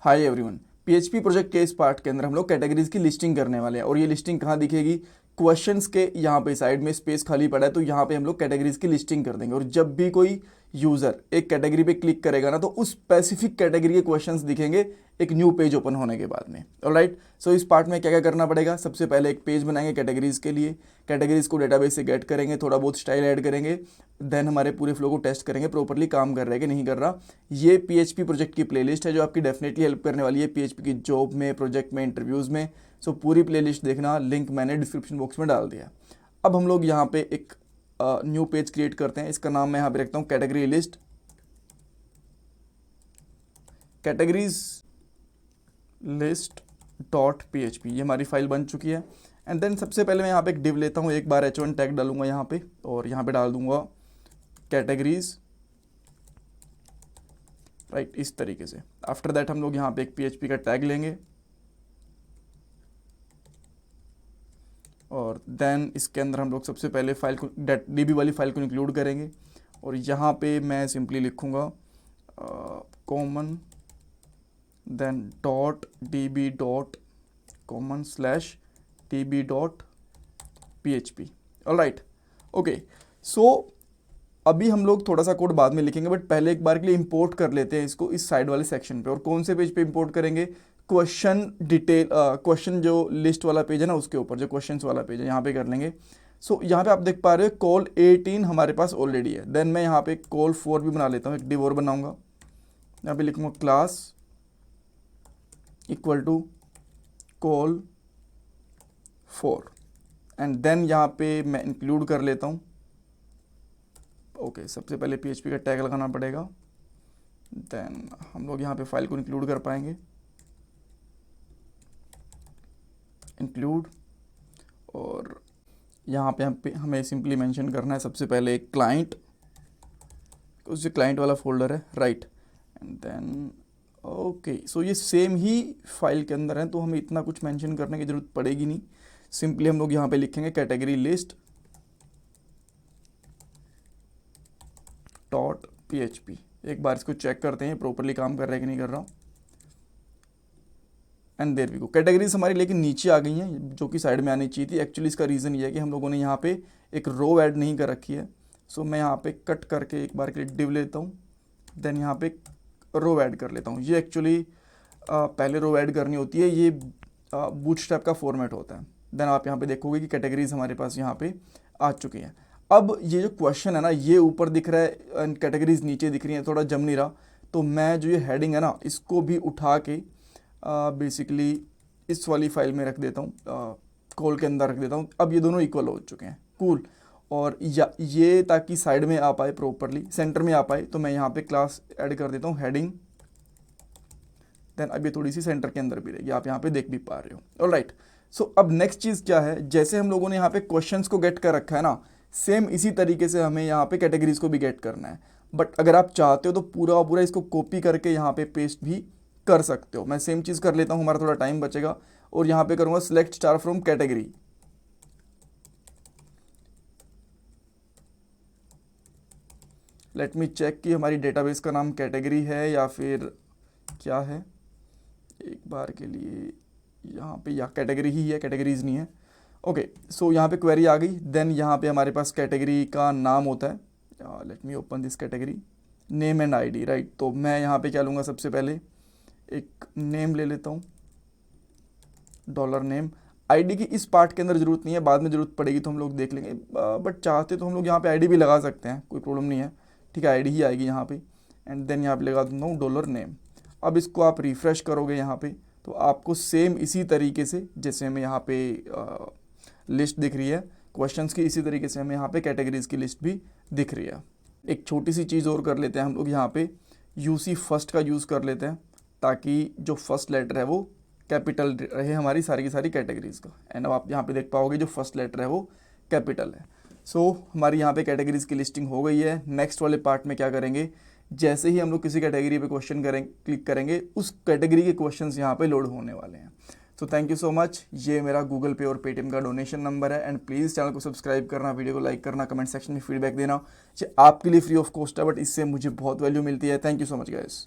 Hi everyone, PHP project के इस part के अंदर हम लोग कैटेगरीज की लिस्टिंग करने वाले हैं और ये लिस्टिंग कहाँ दिखेगी? क्वेश्चंस के यहाँ पे साइड में स्पेस खाली पड़ा है तो यहाँ पे हम लोग कैटेगरीज की लिस्टिंग कर देंगे और जब भी कोई यूज़र एक कैटेगरी पे क्लिक करेगा ना तो उस स्पेसिफिक कैटेगरी के क्वेश्चंस दिखेंगे एक न्यू पेज ओपन होने के बाद में। ऑलराइट, सो इस पार्ट में क्या क्या करना पड़ेगा? सबसे पहले एक पेज बनाएंगे कैटेगरीज के लिए, कैटेगरीज को डेटाबेस से गेट करेंगे, थोड़ा बहुत स्टाइल ऐड करेंगे, देन हमारे पूरे फ्लो को टेस्ट करेंगे प्रॉपरली काम कर रहा है कि नहीं कर रहा। ये पीएचपी प्रोजेक्ट की प्लेलिस्ट है जो आपकी डेफिनेटली हेल्प करने वाली है पीएचपी की जॉब में, प्रोजेक्ट में, इंटरव्यूज़ में। सो पूरी प्लेलिस्ट देखना, लिंक मैंने डिस्क्रिप्शन बॉक्स में डाल दिया। अब हम लोग यहाँ पे एक न्यू पेज क्रिएट करते हैं। इसका नाम मैं यहाँ पे रखता हूँ category list, categories list dot PHP. ये हमारी फाइल बन चुकी है। एंड देन सबसे पहले मैं यहाँ पे एक डिव लेता हूँ, एक बार h1 टैग डालूंगा यहाँ पे और यहाँ पे डाल दूंगा कैटेगरीज, राइट, इस तरीके से। आफ्टर दैट हम लोग यहाँ पे एक पीएचपी का टैग लेंगे और देन इसके अंदर हम लोग सबसे पहले फाइल को डीबी वाली फाइल को इंक्लूड करेंगे और यहाँ पे मैं सिंपली लिखूँगा common then dot db dot common slash db dot php। Alright, okay. So अभी हम लोग थोड़ा सा कोड बाद में लिखेंगे बट पहले एक बार के लिए इंपोर्ट कर लेते हैं इसको इस साइड वाले सेक्शन पे। और कौन से पेज पे इंपोर्ट करेंगे? क्वेश्चन डिटेल, क्वेश्चन जो लिस्ट वाला पेज है ना उसके ऊपर, जो क्वेश्चंस वाला पेज है यहाँ पे कर लेंगे। सो यहाँ पे आप देख पा रहे हो कॉल 18 हमारे पास ऑलरेडी है। देन मैं यहाँ पे कॉल 4 भी बना लेता हूँ, एक डिव और बनाऊंगा। यहाँ पे लिखूंगा class equal to call 4 and then यहाँ पे मैं इंक्लूड कर लेता हूँ। ओके, सबसे पहले पीएचपी का टैग लगाना पड़ेगा, देन हम लोग यहाँ पे फाइल को इंक्लूड कर पाएंगे। इंक्लूड और यहाँ पे हमें सिंपली मेंशन करना है सबसे पहले एक क्लाइंट, उससे क्लाइंट वाला फोल्डर है, राइट। एंड देन ओके, सो ये सेम ही फाइल के अंदर है तो हमें इतना कुछ मेंशन करने की ज़रूरत पड़ेगी नहीं। सिंपली हम लोग यहाँ पे लिखेंगे कैटेगरी लिस्ट डॉट पीएचपी। एक बार इसको चेक करते हैं प्रॉपरली काम कर रहा है कि नहीं कर रहा। And there we go, categories हमारी लेकिन नीचे आ गई हैं जो कि साइड में आनी चाहिए थी। एक्चुअली इसका रीज़न ये है कि हम लोगों ने यहाँ पे एक रो ऐड नहीं कर रखी है। सो मैं यहाँ पे कट करके एक बार के लिए डिव लेता हूँ, देन यहाँ पे रो ऐड कर लेता हूँ। ये एक्चुअली पहले रो ऐड करनी होती है, ये बूटस्ट्रैप का फॉर्मेट होता है। देन आप यहाँ पे देखोगे कि कैटेगरीज हमारे पास यहाँ पे आ चुकी हैं। अब ये जो क्वेश्चन है ना ये ऊपर दिख रहा है, कैटेगरीज नीचे दिख रही हैं, थोड़ा जम नहीं रहा। तो मैं जो ये हेडिंग है ना इसको भी उठा के बेसिकली इस वाली फाइल में रख देता हूँ, कॉल के अंदर रख देता हूँ। अब ये दोनों इक्वल हो चुके हैं, कूल। और ये ताकि साइड में आ पाए प्रॉपरली, सेंटर में आ पाए, तो मैं यहाँ पे क्लास ऐड कर देता हूँ हेडिंग। देन अब ये थोड़ी सी सेंटर के अंदर भी रहेगी, आप यहाँ पे देख भी पा रहे हो। ऑलराइट, सो अब नेक्स्ट चीज़ क्या है? जैसे हम लोगों ने यहाँ पे क्वेश्चंस को गेट कर रखा है ना, सेम इसी तरीके से हमें यहाँ पे कैटेगरीज को भी गेट करना है। बट अगर आप चाहते हो तो पूरा पूरा इसको कॉपी करके यहाँ पे पेस्ट भी कर सकते हो। मैं सेम चीज़ कर लेता हूँ, हमारा थोड़ा टाइम बचेगा और यहाँ पे करूँगा select star from category. Let me check कि हमारी डेटाबेस का नाम कैटेगरी है या फिर क्या है। एक बार के लिए यहाँ पे या कैटेगरी ही है, कैटेगरीज नहीं है। ओके, सो यहाँ पे क्वेरी आ गई। देन यहाँ पे हमारे पास कैटेगरी का नाम होता है, let me open this category, name and ID, right. तो मैं यहाँ पे क्या लूँगा, सबसे पहले एक नेम ले लेता हूँ, डॉलर नेम। आईडी की इस पार्ट के अंदर ज़रूरत नहीं है, बाद में ज़रूरत पड़ेगी तो हम लोग देख लेंगे। बट चाहते तो हम लोग यहाँ पे आईडी भी लगा सकते हैं, कोई प्रॉब्लम नहीं है। ठीक है, आईडी ही आएगी यहाँ पे। एंड देन यहाँ पे लगा दूँगा हूँ डॉलर नेम। अब इसको आप रिफ़्रेश करोगे यहाँ पे तो आपको सेम इसी तरीके से जैसे हमें यहाँ पे लिस्ट दिख रही है क्वेश्चंस की, इसी तरीके से हमें यहाँ पे कैटेगरीज की लिस्ट भी दिख रही है। एक छोटी सी चीज़ और कर लेते हैं हम लोग, यहाँ पे यूसी फर्स्ट का यूज़ कर लेते हैं ताकि जो फर्स्ट लेटर है वो कैपिटल रहे हमारी सारी की सारी कैटेगरीज का। एंड अब आप यहाँ पे देख पाओगे जो फर्स्ट लेटर है वो कैपिटल है। सो हमारी यहाँ पे कैटेगरीज की लिस्टिंग हो गई है। नेक्स्ट वाले पार्ट में क्या करेंगे, जैसे ही हम लोग किसी कैटेगरी पे क्वेश्चन क्लिक करेंगे उस कैटेगरी के क्वेश्चंस यहाँ पे लोड होने वाले हैं। तो थैंक यू सो मच। ये मेरा गूगल पे और पेटीएम का डोनेशन नंबर है। एंड प्लीज़ चैनल को सब्सक्राइब करना, वीडियो को लाइक करना, कमेंट सेक्शन में फीडबैक देना। ये आपके लिए फ्री ऑफ कॉस्ट है बट इससे मुझे बहुत वैल्यू मिलती है। Thank you so much guys.